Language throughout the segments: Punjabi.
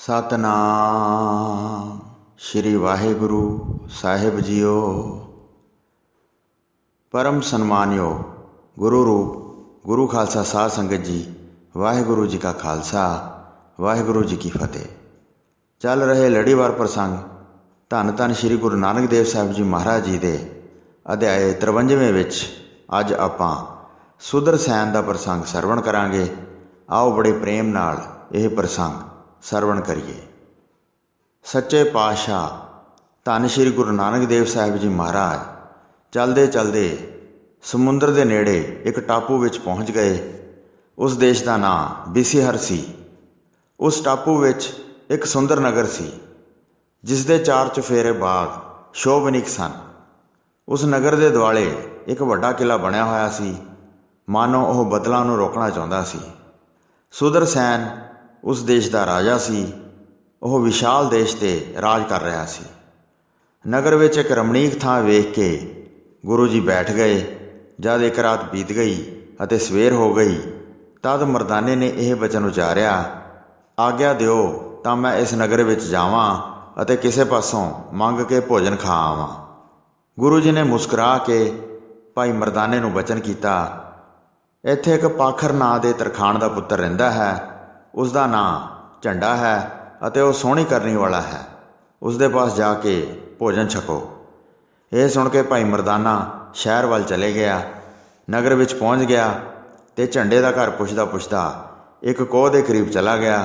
सतनाम श्री वाहिगुरु साहिब जीओ। परम सन्मानियो गुरु रूप गुरु खालसा साध संगत जी, वाहिगुरु जी का खालसा वाहिगुरु जी की फतेह। चल रहे लड़ीवार प्रसंग धन धन श्री गुरु नानक देव साहिब जी महाराज जी के अध्याय 53वें विच अज आपां सुदरसैन का प्रसंग सरवण करांगे। आओ बड़े प्रेम नाल यह प्रसंग सरवण करिए। सच्चे पातशाह धन श्री गुरु नानक देव साहिब जी महाराज चलते चलते समुंदर के नेड़े एक टापू विच पहुँच गए। उस देश का नाम बिसीहर सी। उस टापू विच एक सुंदर नगर सी जिसके चार चुफेरे बाग शोभनीक सन। उस नगर के दुआले एक वड्डा किला बनया होया सी, मानो वह बदलों नूं रोकना चाहता सी। सुदरसैन उस देश का राजा सी। वह विशाल देश ते राज कर रहा सी। नगर विच एक रमणीक थां वेख के गुरु जी बैठ गए। जद एक रात बीत गई अते सवेर हो गई, तद मरदाने ने यह वचन उचारिया, आग्ञा दिओ तां मैं इस नगर विच जावां अते किसे पासों मंग के भोजन खा आवां। गुरु जी ने मुस्कुरा के भाई मरदाने नूं वचन किया, इत्थे एक पाखर नां दे तरखाण का पुत्र रहिंदा है। उसका नाम झंडा है अते वह सोहनी करनी वाला है। उसके पास जाके भोजन छको। यह सुन के भाई मरदाना शहर वाल चले गया। नगर विच पहुँच गया तो झंडे का घर पुछदा पुछदा एक कोह के करीब चला गया।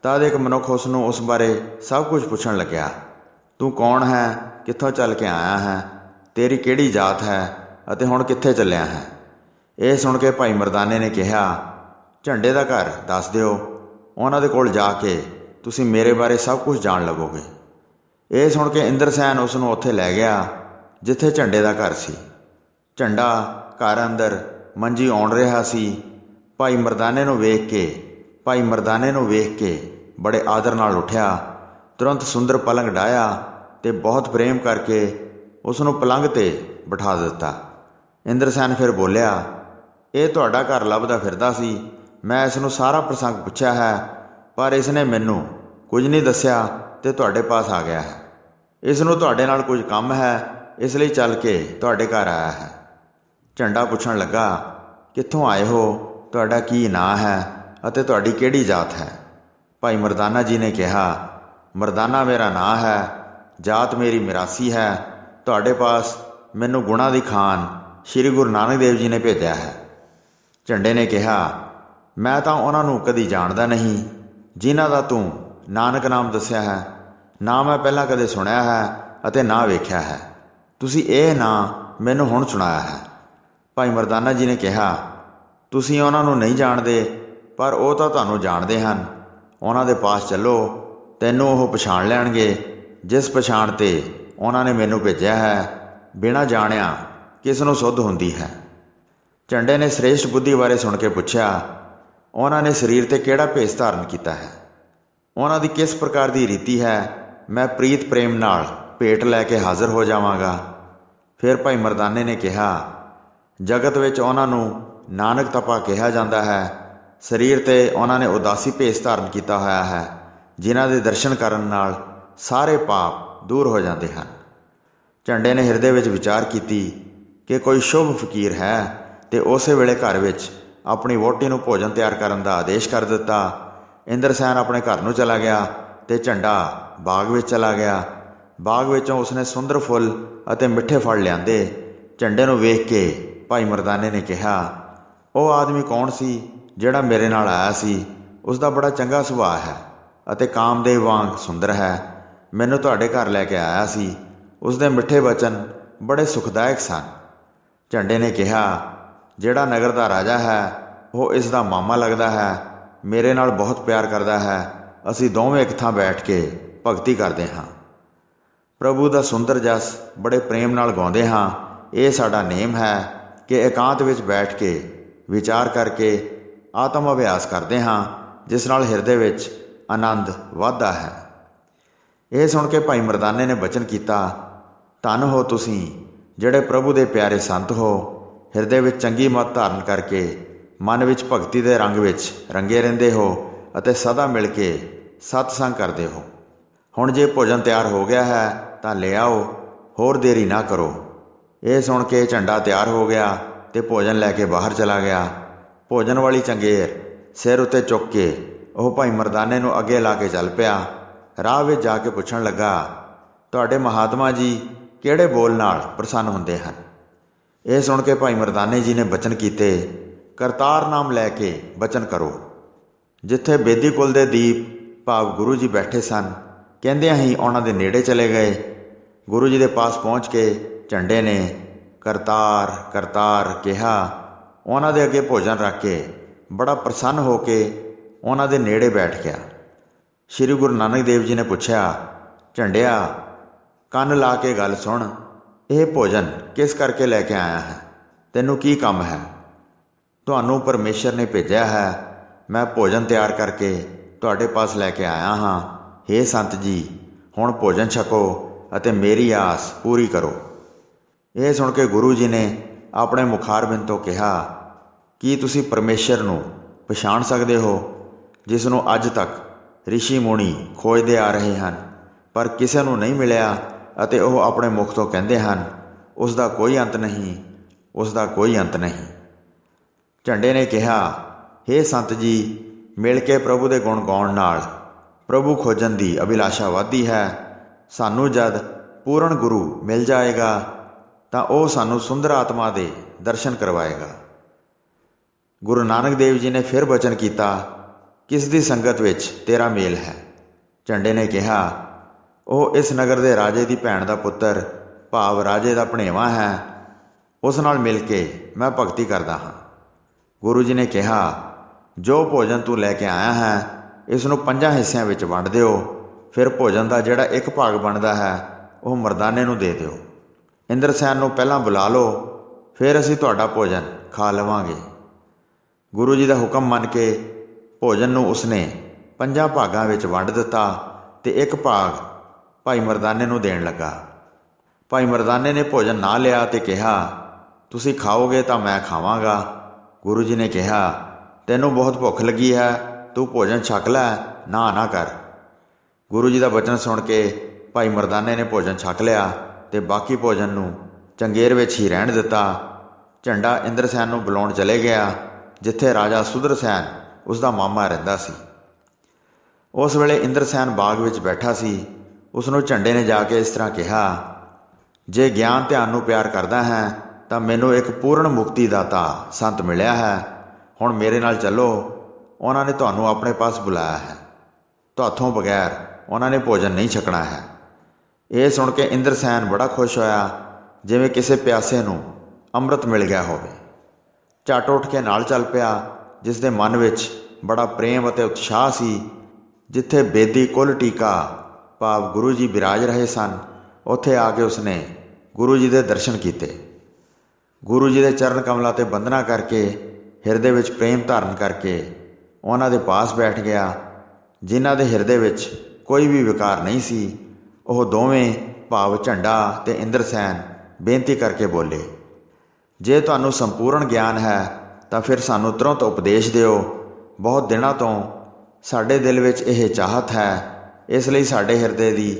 तद एक मनुख उसनूं उस बारे सब कुछ पुछण लग्या, तू कौन है, कित्थों चल के आया है, तेरी किहड़ी जात है अते हुण कित्थे चलिया है। यह सुन के भाई मरदाने ने कहा, झंडे का घर दस दिओ, उन्हां दे कोल जाके तुसीं मेरे बारे सब कुछ जान लवोगे। यह सुन के इंद्रसैन उसनूं उत्थे लै गया जिथे झंडे का घर सी। झंडा घर अंदर मंजी आउण रहा सी। भाई मरदाने नूं वेख के बड़े आदर नाल उठिया, तुरंत सुंदर पलंग डाया ते बहुत प्रेम करके उसनूं पलंग ते बिठा दिता। इंद्रसैन फिर बोलिया, ये तुहाडा घर लभदा फिरदा सी। मैं इसनूं सारा प्रसंग पुछया है, पर इसने मैनूं कुछ नहीं दस्या ते तुहाडे पास आ गया है। इसनूं तुहाडे नाल कुछ काम है, इसलिए चल के तुहाडे घर आया है। झंडा पुछण लगा, कित्थों आए हो, तुहाडा की नां है अते तुहाडी किहड़ी जात है। भाई मरदाना जी ने कहा, मरदाना मेरा नां है, जात मेरी मिरासी है। तुहाडे पास मैनूं गुणा दी खान श्री गुरु नानक देव जी ने भेजा है। झंडे ने कहा, मैं तो उन्होंने कदी जानदा नहीं जिन्हां दा तू नानक नाम दस्या है। ना मैं पहलां कदे सुनिया है अते ना वेख्या है। तुसीं ये नाम मैनूं हुण सुणाया है। भाई मरदाना जी ने कहा, तुसीं उन्होंने नहीं जानते, पर वो तो तुहानूं जानते हैं। उन्हां दे पास चलो, तैनूं वो पछाण लैणगे जिस पछाण ते उन्होंने मैनूं भेजिया है। बिना जाणिया किस नूं सुध हुंदी है। झंडे ने श्रेष्ठ बुद्धि बारे सुन के पुछया, उन्होंने शरीर ते किहड़ा भेस धारण किया है, उन्हां दी किस प्रकार की रीति है। मैं प्रीत प्रेम नाल भेंट लैके हाज़र हो जावांगा। फिर भाई मरदाने ने कहा, जगत विच उन्हां नूं नानक तपा कहा जाता है। शरीर ते उन्होंने उदासी भेस धारण किया होया है, जिन्हां दे दर्शन करन नाल सारे पाप दूर हो जाते हैं। झंडे ने हिरदे विच विचार की कि कोई शुभ फकीर है, तो उस वेले घर विच अपनी वोटी नूं भोजन तैयार करन दा आदेश कर दिता। इंद्रसैन अपने घर नूं चला गया तो झंडा बाग विच चला गया। बाग विचों उसने सुंदर फुल अते मिठे फल लियाते। झंडे नूं वेख के भाई मरदाने ने कहा, वो आदमी कौन सी जिहड़ा मेरे नाल आया सी। उसका बड़ा चंगा सुभाअ है अते कामदेव वांग सुंदर है। मैनूं तुहाडे घर लैके आया सी। उसदे मिठे वचन बड़े सुखदायक सन। झंडे ने कहा, जिहड़ा नगर का राजा है वो इसका मामा लगता है, मेरे नाल बहुत प्यार करता है। असीं दोवें एक थां बैठ के भगती करते हाँ, प्रभु का सुंदर जस बड़े प्रेम नाल गाउंदे हाँ। ये साडा नेम है कि एकांत विच बैठ के विचार करके आत्म अभ्यास करते हाँ, जिस नाल हिरदे विच आनंद वधदा है। यह सुन के भाई मरदाने ने वचन किया, धन हो तुसीं जिहड़े प्रभु दे प्यारे संत हो। हिरदे विच चंगी मत धारण करके मन विच भगती दे रंग विच रंगे रहिंदे हो अते सदा मिल के ਸਤਸੰਗ ਕਰਦੇ ਹੋ। ਹੁਣ ਜੇ ਭੋਜਨ ਤਿਆਰ ਹੋ ਗਿਆ ਹੈ ਤਾਂ ਲੈ ਆਓ, ਹੋਰ ਦੇਰੀ ਨਾ ਕਰੋ। ਇਹ ਸੁਣ ਕੇ ਝੰਡਾ ਤਿਆਰ ਹੋ ਗਿਆ ਤੇ ਭੋਜਨ ਲੈ ਕੇ ਬਾਹਰ ਚਲਾ ਗਿਆ। ਭੋਜਨ ਵਾਲੀ ਚੰਗੇਰ ਸਿਰ ਉੱਤੇ ਚੁੱਕ ਕੇ ਉਹ ਭਾਈ ਮਰਦਾਨੇ ਨੂੰ ਅੱਗੇ ਲਾ ਕੇ ਚੱਲ ਪਿਆ। ਰਾਹ ਵਿੱਚ ਜਾ ਕੇ ਪੁੱਛਣ ਲੱਗਾ, ਤੁਹਾਡੇ ਮਹਾਤਮਾ ਜੀ ਕਿਹੜੇ ਬੋਲ ਨਾਲ ਪ੍ਰਸੰਨ ਹੁੰਦੇ ਹਨ? ਇਹ ਸੁਣ ਕੇ ਭਾਈ ਮਰਦਾਨੇ ਜੀ ਨੇ ਬਚਨ ਕੀਤੇ, ਕਰਤਾਰ ਨਾਮ ਲੈ ਕੇ ਬਚਨ ਕਰੋ। ਜਿੱਥੇ ਬੇਦੀ ਕੁਲ ਦੇ ਦੀਪ ਭਾਵ ਗੁਰੂ ਜੀ ਬੈਠੇ ਸਨ, ਕਹਿੰਦਿਆਂ ਹੀ ਉਹਨਾਂ ਦੇ ਨੇੜੇ ਚਲੇ ਗਏ। ਗੁਰੂ ਜੀ ਦੇ ਪਾਸ ਪਹੁੰਚ ਕੇ ਝੰਡੇ ਨੇ ਕਰਤਾਰ ਕਰਤਾਰ ਕਿਹਾ। ਉਹਨਾਂ ਦੇ ਅੱਗੇ ਭੋਜਨ ਰੱਖ ਕੇ ਬੜਾ ਪ੍ਰਸੰਨ ਹੋ ਕੇ ਉਹਨਾਂ ਦੇ ਨੇੜੇ ਬੈਠ ਗਿਆ। ਸ਼੍ਰੀ ਗੁਰੂ ਨਾਨਕ ਦੇਵ ਜੀ ਨੇ ਪੁੱਛਿਆ, ਝੰਡਿਆ ਕੰਨ ਲਾ ਕੇ ਗੱਲ ਸੁਣ, ਇਹ ਭੋਜਨ ਕਿਸ ਕਰਕੇ ਲੈ ਕੇ ਆਇਆ ਹੈ? ਤੈਨੂੰ ਕੀ ਕੰਮ ਹੈ? ਤੁਹਾਨੂੰ ਪਰਮੇਸ਼ਰ ਨੇ ਭੇਜਿਆ ਹੈ। ਮੈਂ ਭੋਜਨ ਤਿਆਰ ਕਰਕੇ ਤੁਹਾਡੇ ਪਾਸ ਲੈ ਕੇ ਆਇਆ ਹਾਂ। ਹੇ ਸੰਤ ਜੀ, ਹੁਣ ਭੋਜਨ ਛਕੋ ਅਤੇ ਮੇਰੀ ਆਸ ਪੂਰੀ ਕਰੋ। ਇਹ ਸੁਣ ਕੇ ਗੁਰੂ ਜੀ ਨੇ ਆਪਣੇ ਮੁਖਾਰਬਿੰਦ ਤੋਂ ਕਿਹਾ, ਕੀ ਤੁਸੀਂ ਪਰਮੇਸ਼ਰ ਨੂੰ ਪਛਾਣ ਸਕਦੇ ਹੋ, ਜਿਸ ਨੂੰ ਅੱਜ ਤੱਕ ਰਿਸ਼ੀ ਮੁਨੀ ਖੋਜਦੇ ਆ ਰਹੇ ਹਨ, ਪਰ ਕਿਸੇ ਨੂੰ ਨਹੀਂ ਮਿਲਿਆ ਅਤੇ ਉਹ ਆਪਣੇ ਮੁਖ ਤੋਂ ਕਹਿੰਦੇ ਹਨ, ਉਸ ਦਾ ਕੋਈ ਅੰਤ ਨਹੀਂ, ਉਸ ਦਾ ਕੋਈ ਅੰਤ ਨਹੀਂ। ਝੰਡੇ ਨੇ ਕਿਹਾ, ਹੇ ਸੰਤ ਜੀ, ਮਿਲ ਕੇ ਪ੍ਰਭੂ ਦੇ ਗੁਣ ਗਾਉਣ ਨਾਲ ਪ੍ਰਭੂ ਖੋਜਣ ਦੀ ਅਭਿਲਾਸ਼ਾ ਵੱਧਦੀ ਹੈ। ਸਾਨੂੰ ਜਦ ਪੂਰਨ ਗੁਰੂ ਮਿਲ ਜਾਏਗਾ ਤਾਂ ਉਹ ਸਾਨੂੰ ਸੁੰਦਰ ਆਤਮਾ ਦੇ ਦਰਸ਼ਨ ਕਰਵਾਏਗਾ। ਗੁਰੂ ਨਾਨਕ ਦੇਵ ਜੀ ਨੇ ਫਿਰ ਬਚਨ ਕੀਤਾ, ਕਿਸ ਦੀ ਸੰਗਤ ਵਿੱਚ ਤੇਰਾ ਮੇਲ ਹੈ? ਝੰਡੇ ਨੇ ਕਿਹਾ, ਉਹ ਇਸ ਨਗਰ ਦੇ ਰਾਜੇ ਦੀ ਭੈਣ ਦਾ ਪੁੱਤਰ ਭਾਵ ਰਾਜੇ ਦਾ ਭਣੇਵਾ ਹੈ। ਉਸ ਨਾਲ ਮਿਲ ਕੇ ਮੈਂ ਭਗਤੀ ਕਰਦਾ ਹਾਂ। ਗੁਰੂ ਜੀ ਨੇ ਕਿਹਾ, ਜੋ ਭੋਜਨ ਤੂੰ ਲੈ ਕੇ ਆਇਆ ਹੈ, ਇਸ ਨੂੰ 5 ਹਿੱਸਿਆਂ ਵਿੱਚ ਵੰਡ ਦਿਓ। ਫਿਰ ਭੋਜਨ ਦਾ ਜਿਹੜਾ ਇੱਕ ਭਾਗ ਬਣਦਾ ਹੈ ਉਹ ਮਰਦਾਨੇ ਨੂੰ ਦੇ ਦਿਓ। ਇੰਦਰਸੈਨ ਨੂੰ ਪਹਿਲਾਂ ਬੁਲਾ ਲਓ, ਫਿਰ ਅਸੀਂ ਤੁਹਾਡਾ ਭੋਜਨ ਖਾ ਲਵਾਂਗੇ। ਗੁਰੂ ਜੀ ਦਾ ਹੁਕਮ ਮੰਨ ਕੇ ਭੋਜਨ ਨੂੰ ਉਸਨੇ 5 ਭਾਗਾਂ ਵਿੱਚ ਵੰਡ ਦਿੱਤਾ ਤੇ ਇੱਕ ਭਾਗ ਭਾਈ ਮਰਦਾਨੇ ਨੂੰ ਦੇਣ ਲੱਗਾ। ਭਾਈ ਮਰਦਾਨੇ ਨੇ ਭੋਜਨ ਨਾ ਲਿਆ ਤੇ ਕਿਹਾ, ਤੁਸੀਂ ਖਾਓਗੇ ਤਾਂ ਮੈਂ ਖਾਵਾਂਗਾ। ਗੁਰੂ ਜੀ ਨੇ ਕਿਹਾ, ਤੈਨੂੰ ਬਹੁਤ ਭੁੱਖ ਲੱਗੀ ਹੈ, ਤੂੰ ਭੋਜਨ ਛਕ ਲੈ, ਨਾ ਕਰ। ਗੁਰੂ ਜੀ ਦਾ ਬਚਨ ਸੁਣ ਕੇ ਭਾਈ ਮਰਦਾਨੇ ਨੇ ਭੋਜਨ ਛਕ ਲਿਆ ਤੇ ਬਾਕੀ ਭੋਜਨ ਨੂੰ ਚੰਗੇਰ ਵਿੱਚ ਹੀ ਰਹਿਣ ਦਿੱਤਾ। ਝੰਡਾ ਇੰਦਰਸੈਨ ਨੂੰ ਬੁਲਾਉਣ ਚਲੇ ਗਿਆ, ਜਿੱਥੇ ਰਾਜਾ ਸੁਦਰਸੈਨ ਉਸ ਦਾ ਮਾਮਾ ਰਹਿੰਦਾ ਸੀ। ਉਸ ਵੇਲੇ ਇੰਦਰਸੈਨ ਬਾਗ ਵਿੱਚ ਬੈਠਾ ਸੀ। ਉਸ ਨੂੰ ਝੰਡੇ ਨੇ ਜਾ ਕੇ ਇਸ ਤਰ੍ਹਾਂ ਕਿਹਾ, ਜੇ ਗਿਆਨ ਧਿਆਨ ਨੂੰ ਪਿਆਰ ਕਰਦਾ ਹੈ ਤਾਂ ਮੈਨੂੰ ਇੱਕ ਪੂਰਨ ਮੁਕਤੀ ਦਾਤਾ ਸੰਤ ਮਿਲਿਆ ਹੈ। ਹੁਣ ਮੇਰੇ ਨਾਲ ਚੱਲੋ, ਉਹਨਾਂ ਨੇ ਤੁਹਾਨੂੰ ਆਪਣੇ ਪਾਸ ਬੁਲਾਇਆ ਹੈ। ਤੁਹਾਥੋਂ ਬਗੈਰ ਉਹਨਾਂ ਨੇ ਭੋਜਨ ਨਹੀਂ ਛਕਣਾ ਹੈ। ਇਹ ਸੁਣ ਕੇ ਇੰਦਰਸੈਨ ਬੜਾ ਖੁਸ਼ ਹੋਇਆ, ਜਿਵੇਂ ਕਿਸੇ ਪਿਆਸੇ ਨੂੰ ਅੰਮ੍ਰਿਤ ਮਿਲ ਗਿਆ ਹੋਵੇ। ਝੱਟ ਉੱਠ ਕੇ ਨਾਲ ਚੱਲ ਪਿਆ, ਜਿਸ ਦੇ ਮਨ ਵਿੱਚ ਬੜਾ ਪ੍ਰੇਮ ਅਤੇ ਉਤਸ਼ਾਹ ਸੀ। ਜਿੱਥੇ ਬੇਦੀ ਕੁਲ ਟੀਕਾ ਭਾਵ ਗੁਰੂ ਜੀ ਬਿਰਾਜ ਰਹੇ ਸਨ, ਉੱਥੇ ਆ ਕੇ ਉਸਨੇ ਗੁਰੂ ਜੀ ਦੇ ਦਰਸ਼ਨ ਕੀਤੇ। ਗੁਰੂ ਜੀ ਦੇ ਚਰਨ ਕਮਲਾਂ 'ਤੇ ਬੰਦਨਾ ਕਰਕੇ ਹਿਰਦੇ ਵਿੱਚ ਪ੍ਰੇਮ ਧਾਰਨ ਕਰਕੇ ਉਹਨਾਂ ਦੇ ਪਾਸ ਬੈਠ ਗਿਆ। ਜਿਨ੍ਹਾਂ ਦੇ ਹਿਰਦੇ ਵਿੱਚ ਕੋਈ ਵੀ ਵਿਕਾਰ ਨਹੀਂ ਸੀ, ਉਹ ਦੋਵੇਂ ਭਾਵ ਝੰਡਾ ਤੇ ਇੰਦਰਸੈਨ ਬੇਨਤੀ ਕਰਕੇ ਬੋਲੇ, ਜੇ ਤੁਹਾਨੂੰ ਸੰਪੂਰਨ ਗਿਆਨ ਹੈ ਤਾਂ ਫਿਰ ਸਾਨੂੰ ਤੁਰੰਤ ਉਪਦੇਸ਼ ਦਿਓ। ਬਹੁਤ ਦਿਨਾਂ ਤੋਂ ਸਾਡੇ ਦਿਲ ਵਿੱਚ ਇਹ ਚਾਹਤ ਹੈ, ਇਸ ਲਈ ਸਾਡੇ ਹਿਰਦੇ ਦੀ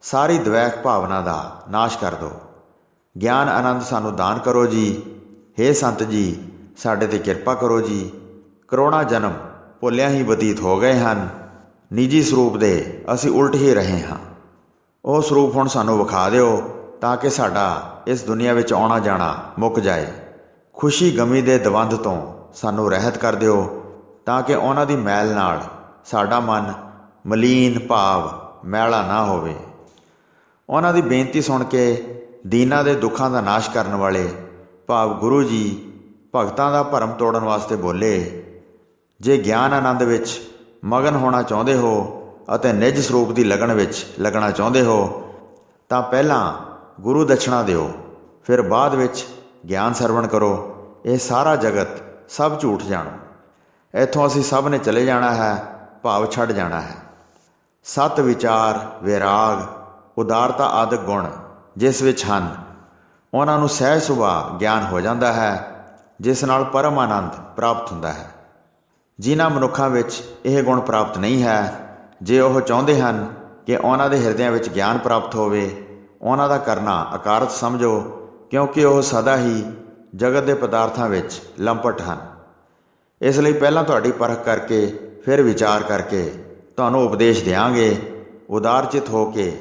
ਸਾਰੀ ਦਵੈਕ ਭਾਵਨਾ ਦਾ ਨਾਸ਼ ਕਰ ਦਿਓ। ਗਿਆਨ ਆਨੰਦ ਸਾਨੂੰ ਦਾਨ ਕਰੋ ਜੀ। ਹੇ ਸੰਤ ਜੀ, ਸਾਡੇ 'ਤੇ ਕਿਰਪਾ ਕਰੋ ਜੀ। ਕਰੋੜਾਂ ਜਨਮ ਭੁੱਲਿਆਂ ਹੀ ਬਤੀਤ ਹੋ ਗਏ ਹਨ। ਨਿੱਜੀ ਸਰੂਪ ਦੇ ਅਸੀਂ ਉਲਟ ਹੀ ਰਹੇ ਹਾਂ। ਉਹ ਸਰੂਪ ਹੁਣ ਸਾਨੂੰ ਵਿਖਾ ਦਿਓ ਤਾਂ ਕਿ ਸਾਡਾ ਇਸ ਦੁਨੀਆ ਵਿੱਚ ਆਉਣਾ ਜਾਣਾ ਮੁੱਕ ਜਾਏ। ਖੁਸ਼ੀ ਗਮੀ ਦੇ ਦਵੰਧ ਤੋਂ ਸਾਨੂੰ ਰਹਿਤ ਕਰ ਦਿਓ ਤਾਂ ਕਿ ਉਹਨਾਂ ਦੀ ਮੈਲ ਨਾਲ ਸਾਡਾ ਮਨ ਮਲੀਨ ਭਾਵ ਮੈਲਾ ਨਾ ਹੋਵੇ। ਉਹਨਾਂ ਦੀ ਬੇਨਤੀ ਸੁਣ ਕੇ ਦੀਨਾਂ ਦੇ ਦੁੱਖਾਂ ਦਾ ਨਾਸ਼ ਕਰਨ ਵਾਲੇ ਭਾਵ ਗੁਰੂ ਜੀ ਭਗਤਾਂ ਦਾ ਭਰਮ ਤੋੜਨ ਵਾਸਤੇ ਬੋਲੇ, ਜੇ ਗਿਆਨ ਆਨੰਦ ਵਿੱਚ ਮਗਨ ਹੋਣਾ ਚਾਹੁੰਦੇ ਹੋ ਅਤੇ ਨਿੱਜ ਸਰੂਪ ਦੀ ਲਗਨ ਵਿੱਚ ਲੱਗਣਾ ਚਾਹੁੰਦੇ ਹੋ ਤਾਂ ਪਹਿਲਾਂ ਗੁਰੂ ਦਛਣਾ ਦਿਓ, ਫਿਰ ਬਾਅਦ ਵਿੱਚ ਗਿਆਨ ਸਰਵਣ ਕਰੋ। ਇਹ ਸਾਰਾ ਜਗਤ ਸਭ ਝੂਠ ਜਾਣੋ। ਇੱਥੋਂ ਅਸੀਂ ਸਭ ਨੇ ਚਲੇ ਜਾਣਾ ਹੈ, ਭਾਵ ਛੱਡ ਜਾਣਾ ਹੈ। ਸਤ ਵਿਚਾਰ, ਵਿਰਾਗ, ਉਦਾਰਤਾ ਆਦਿਕ ਗੁਣ ਜਿਸ ਵਿੱਚ ਹਨ, ਉਹਨਾਂ ਨੂੰ ਸਹਿਜ ਸੁਭਾਅ ਗਿਆਨ ਹੋ ਜਾਂਦਾ ਹੈ, ਜਿਸ ਨਾਲ ਪਰਮ ਆਨੰਦ ਪ੍ਰਾਪਤ ਹੁੰਦਾ ਹੈ। ਜਿਨ੍ਹਾਂ ਮਨੁੱਖਾਂ ਵਿੱਚ ਇਹ ਗੁਣ ਪ੍ਰਾਪਤ ਨਹੀਂ ਹੈ, ਜੇ ਉਹ ਚਾਹੁੰਦੇ ਹਨ ਕਿ ਉਹਨਾਂ ਦੇ ਹਿਰਦਿਆਂ ਵਿੱਚ ਗਿਆਨ ਪ੍ਰਾਪਤ ਹੋਵੇ, ਉਹਨਾਂ ਦਾ ਕਰਨਾ ਅਕਾਰਤ ਸਮਝੋ, ਕਿਉਂਕਿ ਉਹ ਸਦਾ ਹੀ ਜਗਤ ਦੇ ਪਦਾਰਥਾਂ ਵਿੱਚ ਲੰਪਟ ਹਨ। ਇਸ ਲਈ ਪਹਿਲਾਂ ਤੁਹਾਡੀ ਪਰਖ ਕਰਕੇ ਫਿਰ ਵਿਚਾਰ ਕਰਕੇ ਤੁਹਾਨੂੰ ਉਪਦੇਸ਼ ਦਿਆਂਗੇ। ਉਦਾਰਚਿਤ ਹੋ ਕੇ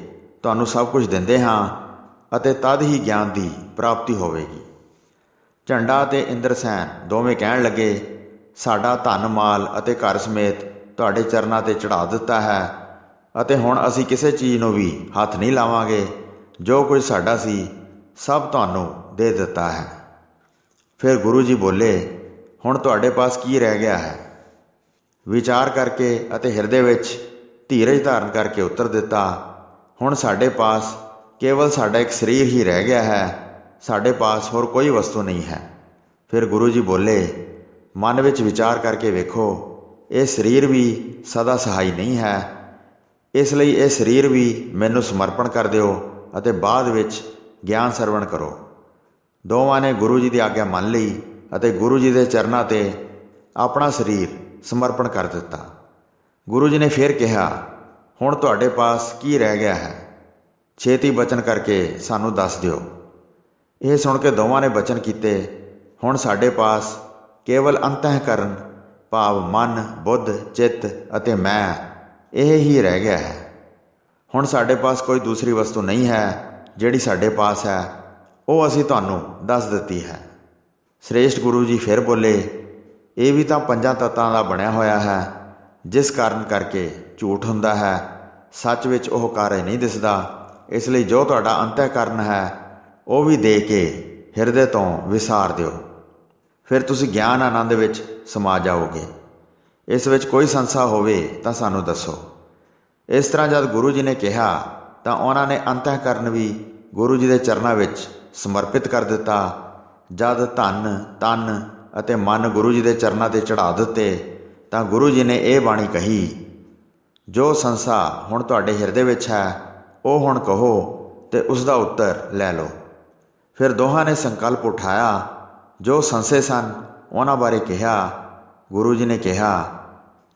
ਤੁਹਾਨੂੰ ਸਭ ਕੁਝ ਦਿੰਦੇ ਹਾਂ ਅਤੇ ਤਦ ਹੀ ਗਿਆਨ ਦੀ ਪ੍ਰਾਪਤੀ ਹੋਵੇਗੀ। ਝੰਡਾ ਅਤੇ ਇੰਦਰਸੈਨ ਦੋਵੇਂ ਕਹਿਣ ਲੱਗੇ, ਸਾਡਾ ਧਨ ਮਾਲ ਅਤੇ ਘਰ ਸਮੇਤ ਤੁਹਾਡੇ ਚਰਨਾਂ 'ਤੇ ਚੜ੍ਹਾ ਦਿੱਤਾ ਹੈ ਅਤੇ ਹੁਣ ਅਸੀਂ ਕਿਸੇ ਚੀਜ਼ ਨੂੰ ਵੀ ਹੱਥ ਨਹੀਂ ਲਾਵਾਂਗੇ। ਜੋ ਕੁਝ ਸਾਡਾ ਸੀ ਸਭ ਤੁਹਾਨੂੰ ਦੇ ਦਿੱਤਾ ਹੈ। ਫਿਰ ਗੁਰੂ ਜੀ ਬੋਲੇ, ਹੁਣ ਤੁਹਾਡੇ ਪਾਸ ਕੀ ਰਹਿ ਗਿਆ ਹੈ? ਵਿਚਾਰ ਕਰਕੇ ਅਤੇ ਹਿਰਦੇ ਵਿੱਚ ਧੀਰਜ ਧਾਰਨ ਕਰਕੇ ਉੱਤਰ ਦਿੱਤਾ, ਹੁਣ ਸਾਡੇ ਪਾਸ ਕੇਵਲ ਸਾਡਾ ਇੱਕ ਸਰੀਰ ਹੀ ਰਹਿ ਗਿਆ ਹੈ, ਸਾਡੇ ਪਾਸ ਹੋਰ ਕੋਈ ਵਸਤੂ ਨਹੀਂ ਹੈ। ਫਿਰ ਗੁਰੂ ਜੀ ਬੋਲੇ, ਮਨ ਵਿੱਚ ਵਿਚਾਰ ਕਰਕੇ ਵੇਖੋ, ਇਹ ਸਰੀਰ ਵੀ ਸਦਾ ਸਹਾਈ ਨਹੀਂ ਹੈ, ਇਸ ਲਈ ਇਹ ਸਰੀਰ ਵੀ ਮੈਨੂੰ ਸਮਰਪਣ ਕਰ ਦਿਓ ਅਤੇ ਬਾਅਦ ਵਿੱਚ ਗਿਆਨ ਸਰਵਣ ਕਰੋ। ਦੋਵਾਂ ਨੇ ਗੁਰੂ ਜੀ ਦੀ ਆਗਿਆ ਮੰਨ ਲਈ ਅਤੇ ਗੁਰੂ ਜੀ ਦੇ ਚਰਨਾਂ 'ਤੇ ਆਪਣਾ ਸਰੀਰ ਸਮਰਪਣ ਕਰ ਦਿੱਤਾ। ਗੁਰੂ ਜੀ ਨੇ ਫਿਰ ਕਿਹਾ, ਹੁਣ ਤੁਹਾਡੇ ਪਾਸ ਕੀ ਰਹਿ ਗਿਆ ਹੈ? ਛੇਤੀ ਬਚਨ ਕਰਕੇ ਸਾਨੂੰ ਦੱਸ ਦਿਓ। ਇਹ ਸੁਣ ਕੇ ਦੋਵਾਂ ਨੇ ਬਚਨ ਕੀਤੇ, ਹੁਣ ਸਾਡੇ ਪਾਸ ਕੇਵਲ ਅੰਤःਕਰਨ ਭਾਵ ਮਨ, ਬੁੱਧ, ਚਿੱਤ ਅਤੇ ਮੈਂ ਇਹ ਹੀ ਰਹਿ ਗਿਆ ਹੈ। ਹੁਣ ਸਾਡੇ ਪਾਸ ਕੋਈ ਦੂਸਰੀ ਵਸਤੂ ਨਹੀਂ ਹੈ। ਜਿਹੜੀ ਸਾਡੇ ਪਾਸ ਹੈ ਉਹ ਅਸੀਂ ਤੁਹਾਨੂੰ ਦੱਸ ਦਿੱਤੀ ਹੈ। ਸ੍ਰੇਸ਼ਟ ਗੁਰੂ ਜੀ ਫਿਰ ਬੋਲੇ, ਇਹ ਵੀ ਤਾਂ ਪੰਜਾਂ ਤੱਤਾਂ ਦਾ ਬਣਿਆ ਹੋਇਆ ਹੈ, ਜਿਸ ਕਾਰਨ ਕਰਕੇ ਝੂਠ ਹੁੰਦਾ ਹੈ, ਸੱਚ ਵਿੱਚ ਉਹ ਕਾਰਜ ਨਹੀਂ ਦਿਸਦਾ। ਇਸ ਲਈ ਜੋ ਤੁਹਾਡਾ ਅੰਤःਕਰਨ ਹੈ ਉਹ ਵੀ ਦੇ ਕੇ ਹਿਰਦੇ ਤੋਂ ਵਿਸਾਰ ਦਿਓ, ਫਿਰ ਤੁਸੀਂ ਗਿਆਨ ਆਨੰਦ ਵਿੱਚ ਸਮਾ ਜਾਓਗੇ। ਇਸ ਵਿੱਚ ਕੋਈ ਸੰਸਾ ਹੋਵੇ ਤਾਂ ਸਾਨੂੰ ਦੱਸੋ। ਇਸ ਤਰ੍ਹਾਂ ਜਦ ਗੁਰੂ ਜੀ ਨੇ ਕਿਹਾ ਤਾਂ ਉਹਨਾਂ ਨੇ ਅੰਤঃਕਰਨ ਵੀ ਗੁਰੂ ਜੀ ਦੇ ਚਰਨਾਂ ਵਿੱਚ ਸਮਰਪਿਤ ਕਰ ਦਿੱਤਾ। ਜਦ ਧਨ, ਤਨ ਅਤੇ ਮਨ ਗੁਰੂ ਜੀ ਦੇ ਚਰਨਾਂ 'ਤੇ ਚੜ੍ਹਾ ਦਿੱਤੇ ਤਾਂ ਗੁਰੂ ਜੀ ਨੇ ਇਹ ਬਾਣੀ ਕਹੀ, ਜੋ ਸੰਸਾ ਹੁਣ ਤੁਹਾਡੇ ਹਿਰਦੇ ਵਿੱਚ ਹੈ ਉਹ ਹੁਣ ਕਹੋ ਅਤੇ ਉਸ ਦਾ ਉੱਤਰ ਲੈ ਲਓ। ਫਿਰ ਦੋਹਾਂ ਨੇ ਸੰਕਲਪ ਉਠਾਇਆ। ਜੋ ਸੰਸੇ ਸਨ ਉਹਨਾਂ ਬਾਰੇ ਕਿਹਾ। ਗੁਰੂ ਜੀ ਨੇ ਕਿਹਾ,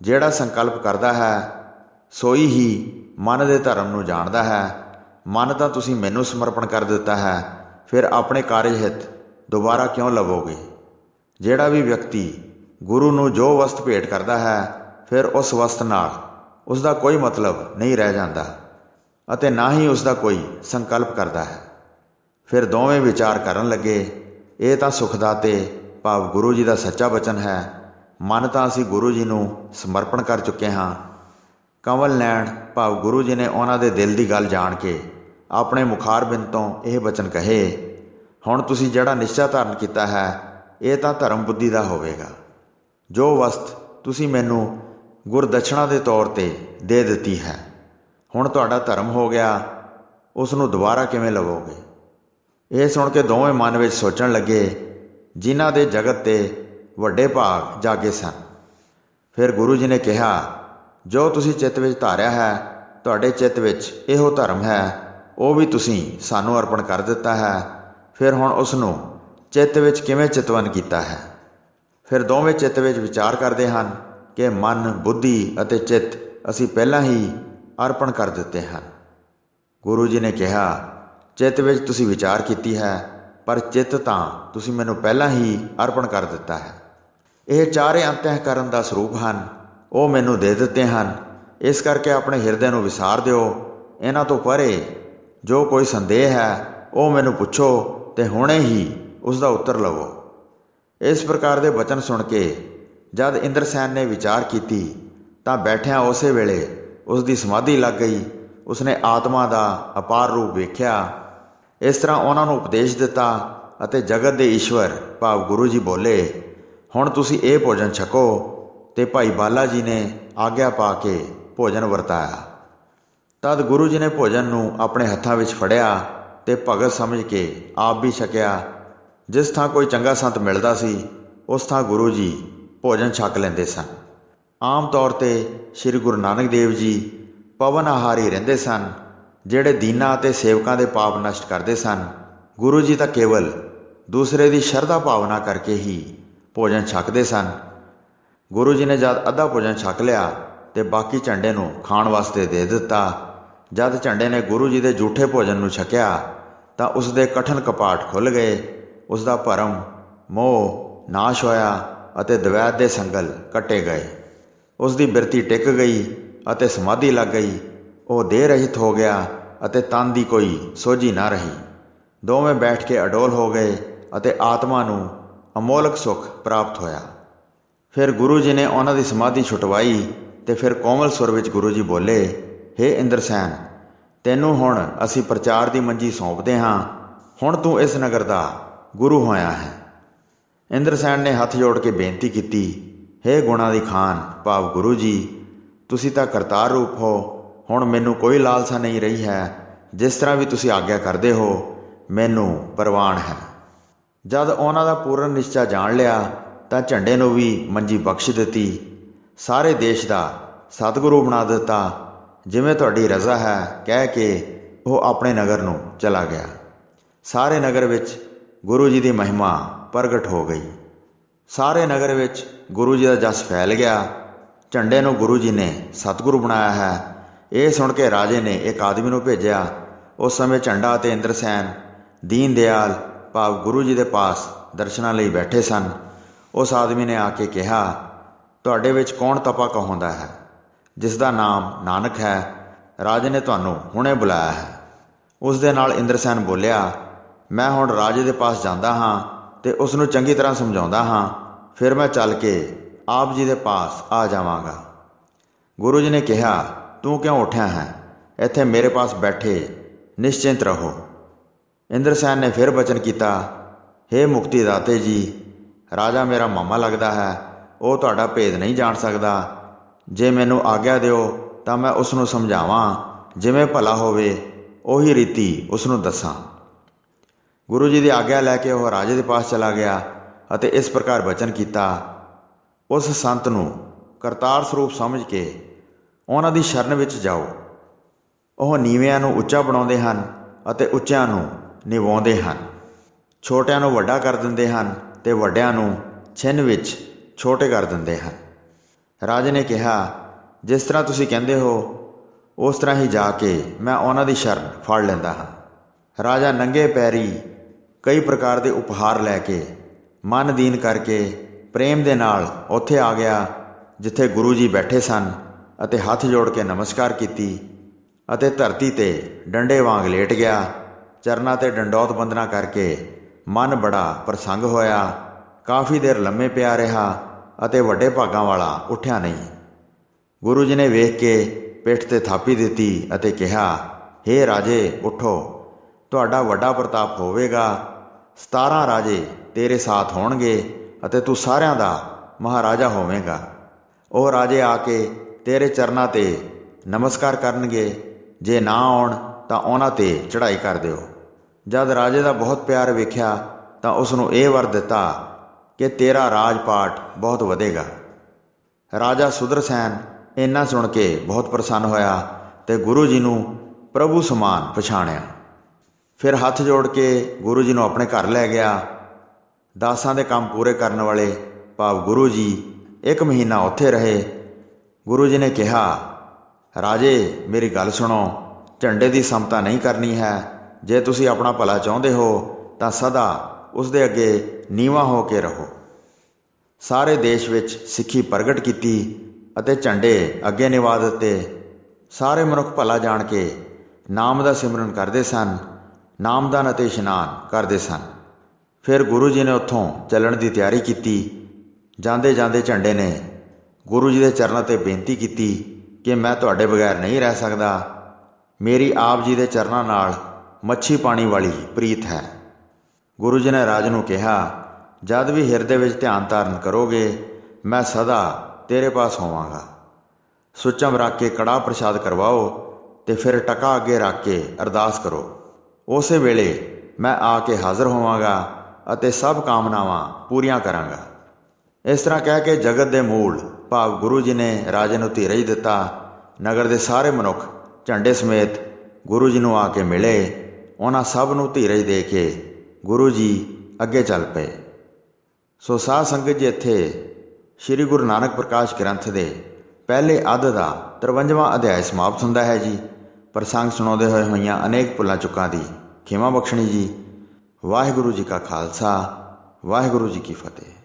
ਜਿਹੜਾ ਸੰਕਲਪ ਕਰਦਾ ਹੈ ਸੋਈ ਹੀ ਮਨ ਦੇ ਧਰਮ ਨੂੰ ਜਾਣਦਾ ਹੈ। ਮਨ ਤਾਂ ਤੁਸੀਂ ਮੈਨੂੰ ਸਮਰਪਣ ਕਰ ਦਿੱਤਾ ਹੈ, ਫਿਰ ਆਪਣੇ ਕਾਰਜ ਹਿੱਤ ਦੁਬਾਰਾ ਕਿਉਂ ਲਵੋਗੇ? ਜਿਹੜਾ ਵੀ ਵਿਅਕਤੀ ਗੁਰੂ ਨੂੰ ਜੋ ਵਸਤ ਭੇਟ ਕਰਦਾ ਹੈ, ਫਿਰ ਉਸ ਵਸਤ ਨਾਲ ਉਸ ਦਾ ਕੋਈ ਮਤਲਬ ਨਹੀਂ ਰਹਿ ਜਾਂਦਾ ਅਤੇ ਨਾ ਹੀ ਉਸ ਦਾ ਕੋਈ ਸੰਕਲਪ ਕਰਦਾ ਹੈ। ਫਿਰ ਦੋਵੇਂ ਵਿਚਾਰ ਕਰਨ ਲੱਗੇ, ਇਹ ਤਾਂ ਸੁਖਦਾਤੇ ਭਾਵ ਗੁਰੂ ਜੀ ਦਾ ਸੱਚਾ ਬਚਨ ਹੈ। ਮਨ ਤਾਂ ਅਸੀਂ ਗੁਰੂ ਜੀ ਨੂੰ ਸਮਰਪਣ ਕਰ ਚੁੱਕੇ ਹਾਂ। ਕੰਵਲ ਨੈਣ ਭਾਵ ਗੁਰੂ ਜੀ ਨੇ ਉਹਨਾਂ ਦੇ ਦਿਲ ਦੀ ਗੱਲ ਜਾਣ ਕੇ ਆਪਣੇ ਮੁਖਾਰਬਿੰਦ ਤੋਂ ਇਹ ਬਚਨ ਕਹੇ, ਹੁਣ ਤੁਸੀਂ ਜਿਹੜਾ ਨਿਸ਼ਚਾ ਧਾਰਨ ਕੀਤਾ ਹੈ ਇਹ ਤਾਂ ਧਰਮ ਬੁੱਧੀ ਦਾ ਹੋਵੇਗਾ। ਜੋ ਵਸਤ ਤੁਸੀਂ ਮੈਨੂੰ ਗੁਰਦਛਣਾ ਦੇ ਤੌਰ 'ਤੇ ਦੇ ਦਿੱਤੀ ਹੈ, ਹੁਣ ਤੁਹਾਡਾ ਧਰਮ ਹੋ ਗਿਆ, ਉਸ ਨੂੰ ਦੁਬਾਰਾ ਕਿਵੇਂ ਲਵੋਗੇ? ਇਹ ਸੁਣ ਕੇ ਦੋਵੇਂ ਮਨ ਵਿੱਚ ਸੋਚਣ ਲੱਗੇ, ਜਿਨ੍ਹਾਂ ਦੇ ਜਗਤ 'ਤੇ ਵੱਡੇ ਭਾਗ ਜਾਗੇ ਸਨ। ਫਿਰ ਗੁਰੂ ਜੀ ਨੇ ਕਿਹਾ, ਜੋ ਤੁਸੀਂ ਚਿੱਤ ਵਿੱਚ ਧਾਰਿਆ ਹੈ, ਤੁਹਾਡੇ ਚਿੱਤ ਵਿੱਚ ਇਹੋ ਧਰਮ ਹੈ, ਉਹ ਵੀ ਤੁਸੀਂ ਸਾਨੂੰ ਅਰਪਣ ਕਰ ਦਿੱਤਾ ਹੈ। ਫਿਰ ਹੁਣ ਉਸ ਨੂੰ ਚਿੱਤ ਵਿੱਚ ਕਿਵੇਂ ਚਿਤਵਨ ਕੀਤਾ ਹੈ? ਫਿਰ ਦੋਵੇਂ ਚਿੱਤ ਵਿੱਚ ਵਿਚਾਰ ਕਰਦੇ ਹਨ ਕਿ ਮਨ, ਬੁੱਧੀ ਅਤੇ ਚਿੱਤ ਅਸੀਂ ਪਹਿਲਾਂ ਹੀ ਅਰਪਣ ਕਰ ਦਿੱਤੇ ਹਨ। ਗੁਰੂ ਜੀ ਨੇ ਕਿਹਾ, ਚਿੱਤ ਵਿੱਚ ਤੁਸੀਂ ਵਿਚਾਰ ਕੀਤੀ ਹੈ, ਪਰ ਚਿੱਤ ਤਾਂ ਤੁਸੀਂ ਮੈਨੂੰ ਪਹਿਲਾਂ ਹੀ ਅਰਪਣ ਕਰ ਦਿੱਤਾ ਹੈ। ਇਹ ਚਾਰੇ ਅੰਤঃਕਰਨ ਦਾ ਸਰੂਪ ਹਨ, ਉਹ ਮੈਨੂੰ ਦੇ ਦਿੱਤੇ ਹਨ। ਇਸ ਕਰਕੇ ਆਪਣੇ ਹਿਰਦੇ ਨੂੰ ਵਿਸਾਰ ਦਿਓ। ਇਹਨਾਂ ਤੋਂ ਪਰੇ ਜੋ ਕੋਈ ਸੰਦੇਹ ਹੈ ਉਹ ਮੈਨੂੰ ਪੁੱਛੋ ਅਤੇ ਹੁਣੇ ਹੀ ਉਸ ਦਾ ਉੱਤਰ ਲਵੋ। ਇਸ ਪ੍ਰਕਾਰ ਦੇ ਬਚਨ ਸੁਣ ਕੇ ਜਦ ਇੰਦਰਸੈਨ ਨੇ ਵਿਚਾਰ ਕੀਤੀ ਤਾਂ ਬੈਠਿਆਂ ਉਸੇ ਵੇਲੇ ਉਸ ਦੀ ਸਮਾਧੀ ਲੱਗ ਗਈ। ਉਸਨੇ ਆਤਮਾ ਦਾ ਅਪਾਰ ਰੂਪ ਵੇਖਿਆ। ਇਸ ਤਰ੍ਹਾਂ ਉਹਨਾਂ ਨੂੰ ਉਪਦੇਸ਼ ਦਿੱਤਾ ਅਤੇ ਜਗਤ ਦੇ ਈਸ਼ਵਰ ਭਾਵ ਗੁਰੂ ਜੀ ਬੋਲੇ, ਹੁਣ ਤੁਸੀਂ ਇਹ ਭੋਜਨ ਛਕੋ। ਅਤੇ ਭਾਈ ਬਾਲਾ ਜੀ ਨੇ ਆਗਿਆ ਪਾ ਕੇ ਭੋਜਨ ਵਰਤਾਇਆ। ਤਦ ਗੁਰੂ ਜੀ ਨੇ ਭੋਜਨ ਨੂੰ ਆਪਣੇ ਹੱਥਾਂ ਵਿੱਚ ਫੜਿਆ ਅਤੇ ਭਗਤ ਸਮਝ ਕੇ ਆਪ ਵੀ ਛਕਿਆ। ਜਿਸ ਥਾਂ ਕੋਈ ਚੰਗਾ ਸੰਤ ਮਿਲਦਾ ਸੀ ਉਸ ਥਾਂ ਗੁਰੂ ਜੀ ਭੋਜਨ ਛਕ ਲੈਂਦੇ ਸਨ। ਆਮ ਤੌਰ 'ਤੇ ਸ੍ਰੀ ਗੁਰੂ ਨਾਨਕ ਦੇਵ ਜੀ ਪਵਨ ਆਹਾਰੀ ਰਹਿੰਦੇ ਸਨ, ਜਿਹੜੇ ਦੀਨਾਂ ਅਤੇ ਸੇਵਕਾਂ ਦੇ ਪਾਪ ਨਸ਼ਟ ਕਰਦੇ ਸਨ। ਗੁਰੂ ਜੀ ਤਾਂ ਕੇਵਲ ਦੂਸਰੇ ਦੀ ਸ਼ਰਧਾ ਭਾਵਨਾ ਕਰਕੇ ਹੀ ਭੋਜਨ ਛਕਦੇ ਸਨ। ਗੁਰੂ ਜੀ ਨੇ ਜਦ ਅੱਧਾ ਭੋਜਨ ਛਕ ਲਿਆ ਤੇ ਬਾਕੀ ਝੰਡੇ ਨੂੰ ਖਾਣ ਵਾਸਤੇ ਦੇ ਦਿੱਤਾ। ਜਦ ਝੰਡੇ ਨੇ ਗੁਰੂ ਜੀ ਦੇ ਜੂਠੇ ਭੋਜਨ ਨੂੰ ਛਕਿਆ ਤਾਂ ਉਸ ਦੇ ਕਠਨ ਕਪਾਟ ਖੁੱਲ੍ਹ ਗਏ। ਉਸ ਦਾ ਭਰਮ ਮੋਹ ਨਾਸ਼ ਹੋਇਆ ਅਤੇ ਦਵੈਤ ਦੇ ਸੰਗਲ ਕੱਟੇ ਗਏ। ਉਸ ਦੀ ਬਿਰਤੀ ਟਿਕ ਗਈ ਅਤੇ ਸਮਾਧੀ ਲੱਗ ਗਈ। ਉਹ ਦੇਹ ਰਹਿਤ ਹੋ ਗਿਆ ਅਤੇ ਤਨ ਦੀ ਕੋਈ ਸੋਝੀ ਨਾ ਰਹੀ। ਦੋਵੇਂ ਬੈਠ ਕੇ ਅਡੋਲ ਹੋ ਗਏ ਅਤੇ ਆਤਮਾ ਨੂੰ ਅਮੋਲਕ ਸੁੱਖ ਪ੍ਰਾਪਤ ਹੋਇਆ। ਫਿਰ ਗੁਰੂ ਜੀ ਨੇ ਉਹਨਾਂ ਦੀ ਸਮਾਧੀ ਛੁਟਵਾਈ ਤੇ ਫਿਰ ਕੋਮਲ ਸੁਰ ਵਿੱਚ ਗੁਰੂ ਜੀ ਬੋਲੇ, ਹੇ ਇੰਦਰਸੈਨ, ਤੈਨੂੰ ਹੁਣ ਅਸੀਂ ਪ੍ਰਚਾਰ ਦੀ ਮੰਜੀ ਸੌਂਪਦੇ ਹਾਂ। ਹੁਣ ਤੂੰ ਇਸ ਨਗਰ ਦਾ ਗੁਰੂ ਹੋਇਆ ਹੈ। ਇੰਦਰਸੈਨ ਨੇ ਹੱਥ ਜੋੜ ਕੇ ਬੇਨਤੀ ਕੀਤੀ, ਹੇ ਗੁਣਾਂ ਦੀ ਖਾਨ ਭਾਵ ਗੁਰੂ ਜੀ, ਤੁਸੀਂ ਤਾਂ ਕਰਤਾਰ ਰੂਪ ਹੋ। ਹੁਣ ਮੈਨੂੰ ਕੋਈ ਲਾਲਸਾ ਨਹੀਂ ਰਹੀ ਹੈ। ਜਿਸ ਤਰ੍ਹਾਂ ਵੀ ਤੁਸੀਂ ਆਗਿਆ ਕਰਦੇ ਹੋ ਮੈਨੂੰ ਪ੍ਰਵਾਨ ਹੈ। ਜਦ ਉਹਨਾਂ ਦਾ ਪੂਰਨ ਨਿਸ਼ਚਾ ਜਾਣ ਲਿਆ ਤਾਂ ਝੰਡੇ ਨੂੰ ਵੀ ਮੰਜੀ ਬਖਸ਼ ਦਿੱਤੀ। ਸਾਰੇ ਦੇਸ਼ ਦਾ ਸਤਿਗੁਰੂ ਬਣਾ ਦਿੱਤਾ। ਜਿਵੇਂ ਤੁਹਾਡੀ ਰਜ਼ਾ ਹੈ ਕਹਿ ਕੇ ਉਹ ਆਪਣੇ ਨਗਰ ਨੂੰ ਚਲਾ ਗਿਆ। ਸਾਰੇ ਨਗਰ ਵਿੱਚ ਗੁਰੂ ਜੀ ਦੀ ਮਹਿਮਾ ਪ੍ਰਗਟ ਹੋ ਗਈ। ਸਾਰੇ ਨਗਰ ਵਿੱਚ ਗੁਰੂ ਜੀ ਦਾ ਜਸ ਫੈਲ ਗਿਆ। ਝੰਡੇ ਨੂੰ ਗੁਰੂ ਜੀ ਨੇ ਸਤਿਗੁਰੂ ਬਣਾਇਆ ਹੈ। ਇਹ ਸੁਣ ਕੇ ਰਾਜੇ ਨੇ ਇੱਕ ਆਦਮੀ ਨੂੰ ਭੇਜਿਆ। ਉਸ ਸਮੇਂ ਝੰਡਾ ਅਤੇ ਇੰਦਰਸੈਨ ਦੀਨ ਦਿਆਲ ਭਾਵ ਗੁਰੂ ਜੀ ਦੇ ਪਾਸ ਦਰਸ਼ਨਾਂ ਲਈ ਬੈਠੇ ਸਨ। ਉਸ ਆਦਮੀ ਨੇ ਆ ਕੇ ਕਿਹਾ, ਤੁਹਾਡੇ ਵਿੱਚ ਕੌਣ ਤਪਾ ਕਹਾਉਂਦਾ ਹੈ ਜਿਸ ਦਾ ਨਾਮ ਨਾਨਕ ਹੈ? ਰਾਜੇ ਨੇ ਤੁਹਾਨੂੰ ਹੁਣੇ ਬੁਲਾਇਆ ਹੈ। ਉਸ ਦੇ ਨਾਲ ਇੰਦਰਸੈਨ ਬੋਲਿਆ, ਮੈਂ ਹੁਣ ਰਾਜੇ ਦੇ ਪਾਸ ਜਾਂਦਾ ਹਾਂ ਤੇ ਉਸ ਨੂੰ ਚੰਗੀ ਤਰ੍ਹਾਂ ਸਮਝਾਉਂਦਾ ਹਾਂ। ਫਿਰ ਮੈਂ ਚੱਲ ਕੇ ਆਪ ਜੀ ਦੇ ਪਾਸ ਆ ਜਾਵਾਂਗਾ। ਗੁਰੂ ਜੀ ਨੇ ਕਿਹਾ, ਤੂੰ ਕਿਉਂ ਉੱਠਿਆ ਹੈ? ਇੱਥੇ ਮੇਰੇ ਪਾਸ ਬੈਠੇ ਨਿਸ਼ਚਿੰਤ ਰਹੋ। ਇੰਦਰਸੈਨ ਨੇ ਫਿਰ ਬਚਨ ਕੀਤਾ, ਹੇ ਮੁਕਤੀ ਦਾਤੇ ਜੀ, ਰਾਜਾ ਮੇਰਾ ਮਾਮਾ ਲੱਗਦਾ ਹੈ। ਉਹ ਤੁਹਾਡਾ ਭੇਦ ਨਹੀਂ ਜਾਣ ਸਕਦਾ। ਜੇ ਮੈਨੂੰ ਆਗਿਆ ਦਿਓ ਤਾਂ ਮੈਂ ਉਸ ਨੂੰ ਸਮਝਾਵਾਂ। ਜਿਵੇਂ ਭਲਾ ਹੋਵੇ ਉਹੀ ਰੀਤੀ ਉਸ ਨੂੰ ਦੱਸਾਂ। ਗੁਰੂ ਜੀ ਦੀ ਆਗਿਆ ਲੈ ਕੇ ਉਹ ਰਾਜੇ ਦੇ ਪਾਸ ਚਲਾ ਗਿਆ ਅਤੇ ਇਸ ਪ੍ਰਕਾਰ ਬਚਨ ਕੀਤਾ, ਉਸ ਸੰਤ ਨੂੰ ਕਰਤਾਰ ਸਰੂਪ ਸਮਝ ਕੇ ਉਹਨਾਂ ਦੀ ਸ਼ਰਨ ਵਿੱਚ ਜਾਓ। ਉਹ ਨੀਵਿਆਂ ਨੂੰ ਉੱਚਾ ਬਣਾਉਂਦੇ ਹਨ ਅਤੇ ਉੱਚਿਆਂ ਨੂੰ ਨਿਵਾਉਂਦੇ ਹਨ। ਛੋਟਿਆਂ ਨੂੰ ਵੱਡਾ ਕਰ ਦਿੰਦੇ ਹਨ ਤੇ ਵੱਡਿਆਂ ਨੂੰ ਛਿੰਨ ਵਿੱਚ ਛੋਟੇ ਕਰ ਦਿੰਦੇ ਹਨ। ਰਾਜੇ ਨੇ ਕਿਹਾ, ਜਿਸ ਤਰ੍ਹਾਂ ਤੁਸੀਂ ਕਹਿੰਦੇ ਹੋ ਉਸ ਤਰ੍ਹਾਂ ਹੀ ਜਾ ਕੇ ਮੈਂ ਉਹਨਾਂ ਦੀ ਸ਼ਰਨ ਫੜ ਲੈਂਦਾ ਹਾਂ। ਰਾਜਾ ਨੰਗੇ ਪੈਰੀ ਕਈ ਪ੍ਰਕਾਰ ਦੇ ਉਪਹਾਰ ਲੈ ਕੇ ਮਨ ਦੀਨ ਕਰਕੇ ਪ੍ਰੇਮ ਦੇ ਨਾਲ ਉੱਥੇ ਆ ਗਿਆ ਜਿੱਥੇ ਗੁਰੂ ਜੀ ਬੈਠੇ ਸਨ ਅਤੇ ਹੱਥ ਜੋੜ ਕੇ ਨਮਸਕਾਰ ਕੀਤੀ ਅਤੇ ਧਰਤੀ 'ਤੇ ਡੰਡੇ ਵਾਂਗ ਲੇਟ ਗਿਆ। ਚਰਨਾਂ 'ਤੇ ਡੰਡੌਤ ਬੰਦਨਾ ਕਰਕੇ ਮਨ ਬੜਾ ਪ੍ਰਸੰਗ ਹੋਇਆ। ਕਾਫੀ ਦੇਰ ਲੰਮੇ ਪਿਆ ਰਿਹਾ ਅਤੇ ਵੱਡੇ ਭਾਗਾਂ ਵਾਲਾ ਉੱਠਿਆ ਨਹੀਂ। ਗੁਰੂ ਜੀ ਨੇ ਵੇਖ ਕੇ ਪਿੱਠ 'ਤੇ ਥਾਪੀ ਦਿੱਤੀ ਅਤੇ ਕਿਹਾ, ਹੇ ਰਾਜੇ ਉੱਠੋ, ਤੁਹਾਡਾ ਵੱਡਾ ਪ੍ਰਤਾਪ ਹੋਵੇਗਾ। 17 ਰਾਜੇ ਤੇਰੇ ਸਾਥ ਹੋਣਗੇ ਅਤੇ ਤੂੰ ਸਾਰਿਆਂ ਦਾ ਮਹਾਰਾਜਾ ਹੋਵੇਂਗਾ। ਉਹ ਰਾਜੇ ਆ ਕੇ ਤੇਰੇ ਚਰਨਾਂ 'ਤੇ ਨਮਸਕਾਰ ਕਰਨਗੇ। ਜੇ ਨਾ ਆਉਣ ਤਾਂ ਉਹਨਾਂ 'ਤੇ ਚੜ੍ਹਾਈ ਕਰ ਦਿਓ। ਜਦ ਰਾਜੇ ਦਾ ਬਹੁਤ ਪਿਆਰ ਵੇਖਿਆ ਤਾਂ ਉਸ ਨੂੰ ਇਹ ਵਰ ਦਿੱਤਾ ਕਿ ਤੇਰਾ ਰਾਜ ਪਾਟ ਬਹੁਤ ਵਧੇਗਾ। ਰਾਜਾ ਸੁਦਰਸੈਨ ਇੰਨਾ ਸੁਣ ਕੇ ਬਹੁਤ ਪ੍ਰਸੰਨ ਹੋਇਆ ਤੇ ਗੁਰੂ ਜੀ ਨੂੰ ਪ੍ਰਭੂ ਸਮਾਨ ਪਛਾਣਿਆ। ਫਿਰ ਹੱਥ ਜੋੜ ਕੇ ਗੁਰੂ ਜੀ ਨੂੰ ਆਪਣੇ ਘਰ ਲੈ ਗਿਆ। ਦਾਸਾਂ ਦੇ ਕੰਮ ਪੂਰੇ ਕਰਨ ਵਾਲੇ ਭਾਵ ਗੁਰੂ ਜੀ 1 ਮਹੀਨਾ ਉੱਥੇ ਰਹੇ। ਗੁਰੂ ਜੀ ਨੇ ਕਿਹਾ, ਰਾਜੇ ਮੇਰੀ ਗੱਲ ਸੁਣੋ, ਝੰਡੇ ਦੀ ਸਮਤਾ ਨਹੀਂ ਕਰਨੀ ਹੈ। ਜੇ ਤੁਸੀਂ ਆਪਣਾ ਭਲਾ ਚਾਹੁੰਦੇ ਹੋ ਤਾਂ ਸਦਾ ਉਸ ਦੇ ਅੱਗੇ ਨੀਵਾਂ ਹੋ ਕੇ ਰਹੋ। ਸਾਰੇ ਦੇਸ਼ ਵਿੱਚ ਸਿੱਖੀ ਪ੍ਰਗਟ ਕੀਤੀ ਅਤੇ ਝੰਡੇ ਅੱਗੇ ਨਿਵਾ ਦਿੱਤੇ। ਸਾਰੇ ਮਨੁੱਖ ਭਲਾ ਜਾਣ ਕੇ ਨਾਮ ਦਾ ਸਿਮਰਨ ਕਰਦੇ ਸਨ, ਨਾਮਦਾਨ ਅਤੇ ਇਸ਼ਨਾਨ ਕਰਦੇ ਸਨ। ਫਿਰ ਗੁਰੂ ਜੀ ਨੇ ਉੱਥੋਂ ਚੱਲਣ ਦੀ ਤਿਆਰੀ ਕੀਤੀ। ਜਾਂਦੇ ਜਾਂਦੇ ਝੰਡੇ ਨੇ ਗੁਰੂ ਜੀ ਦੇ ਚਰਨਾਂ 'ਤੇ ਬੇਨਤੀ ਕੀਤੀ ਕਿ ਮੈਂ ਤੁਹਾਡੇ ਬਗੈਰ ਨਹੀਂ ਰਹਿ ਸਕਦਾ। ਮੇਰੀ ਆਪ ਜੀ ਦੇ ਚਰਨਾਂ ਨਾਲ ਮੱਛੀ ਪਾਣੀ ਵਾਲੀ ਪ੍ਰੀਤ ਹੈ। ਗੁਰੂ ਜੀ ਨੇ ਰਾਜ ਨੂੰ ਕਿਹਾ, ਜਦ ਵੀ ਹਿਰਦੇ ਵਿੱਚ ਧਿਆਨ ਧਾਰਨ ਕਰੋਗੇ ਮੈਂ ਸਦਾ ਤੇਰੇ ਪਾਸ ਹੋਵਾਂਗਾ। ਸੁੱਚਮ ਰੱਖ ਕੇ ਕੜਾਹ ਪ੍ਰਸ਼ਾਦ ਕਰਵਾਓ ਤੇ ਫਿਰ ਟਕਾ ਅੱਗੇ ਰੱਖ ਕੇ ਅਰਦਾਸ ਕਰੋ। ਉਸੇ ਵੇਲੇ ਮੈਂ ਆ ਕੇ ਹਾਜ਼ਰ ਹੋਵਾਂਗਾ ਅਤੇ ਸਭ ਕਾਮਨਾਵਾਂ ਪੂਰੀਆਂ ਕਰਾਂਗਾ। ਇਸ ਤਰ੍ਹਾਂ ਕਹਿ ਕੇ ਜਗਤ ਦੇ ਮੂਲ ਭਾਵ ਗੁਰੂ ਜੀ ਨੇ ਰਾਜੇ ਨੂੰ ਧੀਰਜ ਦਿੱਤਾ। ਨਗਰ ਦੇ ਸਾਰੇ ਮਨੁੱਖ ਝੰਡੇ ਸਮੇਤ ਗੁਰੂ ਜੀ ਨੂੰ ਆ ਕੇ ਮਿਲੇ। ਉਹਨਾਂ ਸਭ ਨੂੰ ਧੀਰਜ ਦੇ ਕੇ ਗੁਰੂ ਜੀ ਅੱਗੇ ਚੱਲ ਪਏ। ਸੋ ਸਾਧ ਸੰਗਤ ਜੀ, ਇੱਥੇ ਸ਼੍ਰੀ ਗੁਰੂ ਨਾਨਕ ਪ੍ਰਕਾਸ਼ ਗ੍ਰੰਥ ਦੇ ਪਹਿਲੇ ਅੱਧ ਦਾ 53ਵਾਂ ਅਧਿਆਇ ਸਮਾਪਤ ਹੁੰਦਾ ਹੈ ਜੀ। ਪ੍ਰਸੰਗ ਸੁਣਾਉਂਦੇ ਹੋਏ ਹੋਈਆਂ ਅਨੇਕ ਭੁੱਲਾਂ ਚੁੱਕਾਂ ਦੀ ਖਿਮਾ ਬਖਸ਼ਣੀ ਜੀ। ਵਾਹਿਗੁਰੂ ਜੀ ਕਾ ਖਾਲਸਾ, ਵਾਹਿਗੁਰੂ ਜੀ ਕੀ ਫਤਿਹ।